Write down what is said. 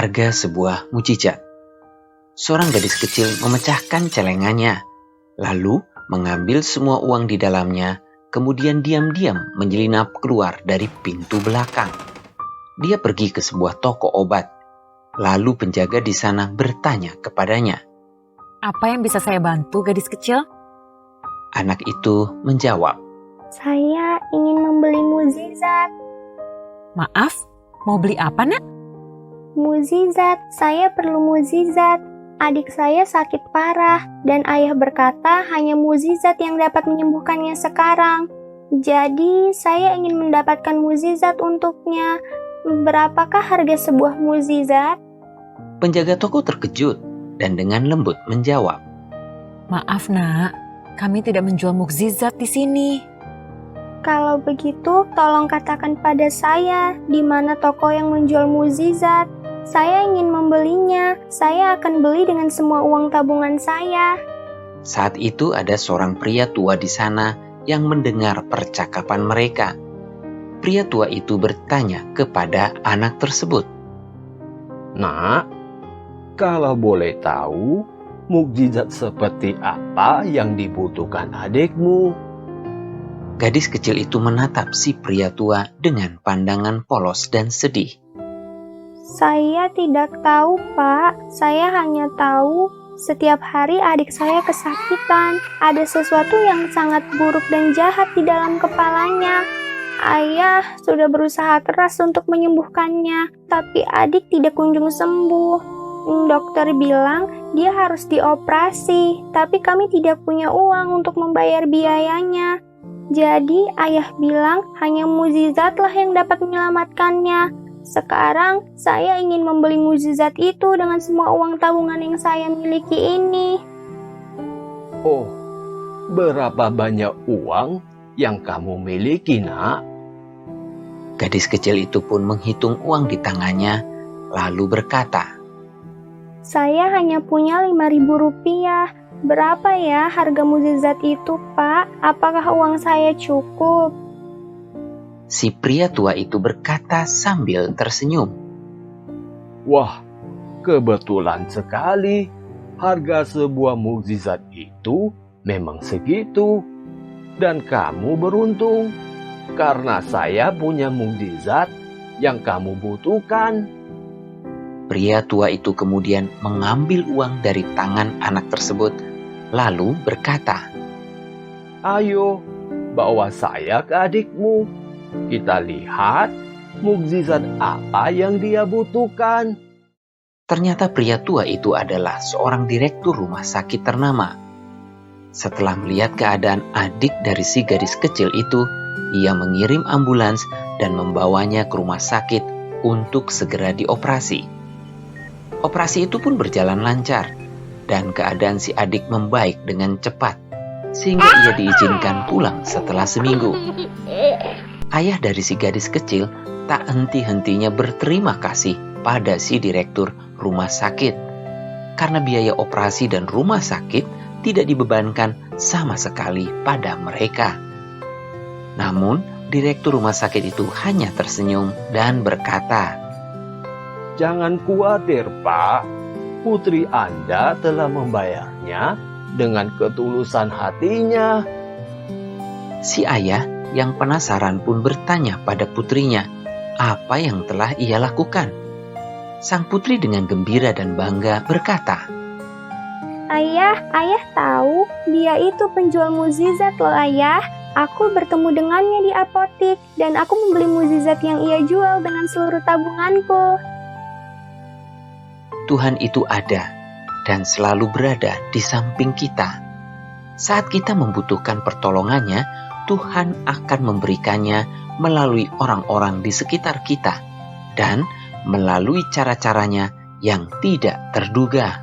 harga sebuah mukjizat. Seorang gadis kecil memecahkan celengannya, lalu mengambil semua uang di dalamnya, kemudian diam-diam menyelinap keluar dari pintu belakang. Dia pergi ke sebuah toko obat, lalu penjaga di sana bertanya kepadanya. Apa yang bisa saya bantu, gadis kecil? Anak itu menjawab, Saya ingin membeli mukjizat. Maaf, mau beli apa, Nak? Mukjizat, saya perlu mukjizat. Adik saya sakit parah dan ayah berkata hanya mukjizat yang dapat menyembuhkannya sekarang. Jadi, saya ingin mendapatkan mukjizat untuknya. Berapakah harga sebuah mukjizat? penjaga toko terkejut dan dengan lembut menjawab, Maaf, Nak. Kami tidak menjual mukjizat di sini. Kalau begitu, tolong katakan pada saya di mana toko yang menjual mukjizat. Saya ingin membelinya. Saya akan beli dengan semua uang tabungan saya. Saat itu ada seorang pria tua di sana yang mendengar percakapan mereka. Pria tua itu bertanya kepada anak tersebut, Nak, kalau boleh tahu, mukjizat seperti apa yang dibutuhkan adikmu? Gadis kecil itu menatap si pria tua dengan pandangan polos dan sedih. Saya tidak tahu, Pak. Saya hanya tahu setiap hari adik saya kesakitan. Ada sesuatu yang sangat buruk dan jahat di dalam kepalanya. Ayah sudah berusaha keras untuk menyembuhkannya, tapi adik tidak kunjung sembuh. Dokter bilang dia harus dioperasi, tapi kami tidak punya uang untuk membayar biayanya. Jadi ayah bilang hanya mukjizatlah yang dapat menyelamatkannya. Sekarang saya ingin membeli mukjizat itu dengan semua uang tabungan yang saya miliki ini. Oh, berapa banyak uang yang kamu miliki, Nak? Gadis kecil itu pun menghitung uang di tangannya, lalu berkata, Saya hanya punya 5.000 rupiah. Berapa ya harga mukjizat itu, Pak? Apakah uang saya cukup? Si pria tua itu berkata sambil tersenyum, Wah, kebetulan sekali. Harga sebuah mukjizat itu memang segitu. Dan kamu beruntung, karena saya punya mukjizat yang kamu butuhkan. Pria tua itu kemudian mengambil uang dari tangan anak tersebut, lalu berkata, Ayo, bawa saya ke adikmu. Kita lihat mukjizat apa yang dia butuhkan. Ternyata pria tua itu adalah seorang direktur rumah sakit ternama. Setelah melihat keadaan adik dari si gadis kecil itu, ia mengirim ambulans dan membawanya ke rumah sakit untuk segera dioperasi. Operasi itu pun berjalan lancar, dan keadaan si adik membaik dengan cepat, sehingga ia diizinkan pulang setelah seminggu. Ayah dari si gadis kecil tak henti-hentinya berterima kasih pada si direktur rumah sakit, karena biaya operasi dan rumah sakit tidak dibebankan sama sekali pada mereka. Namun, direktur rumah sakit itu hanya tersenyum dan berkata, Jangan khawatir, Pak. Putri Anda telah membayarnya dengan ketulusan hatinya. Si ayah yang penasaran pun bertanya pada putrinya apa yang telah ia lakukan. Sang putri dengan gembira dan bangga berkata, Ayah tahu dia itu penjual mukjizat loh, Ayah. Aku bertemu dengannya di apotik dan aku membeli mukjizat yang ia jual dengan seluruh tabunganku. Tuhan itu ada dan selalu berada di samping kita. Saat kita membutuhkan pertolongannya, Tuhan akan memberikannya melalui orang-orang di sekitar kita dan melalui cara-caranya yang tidak terduga.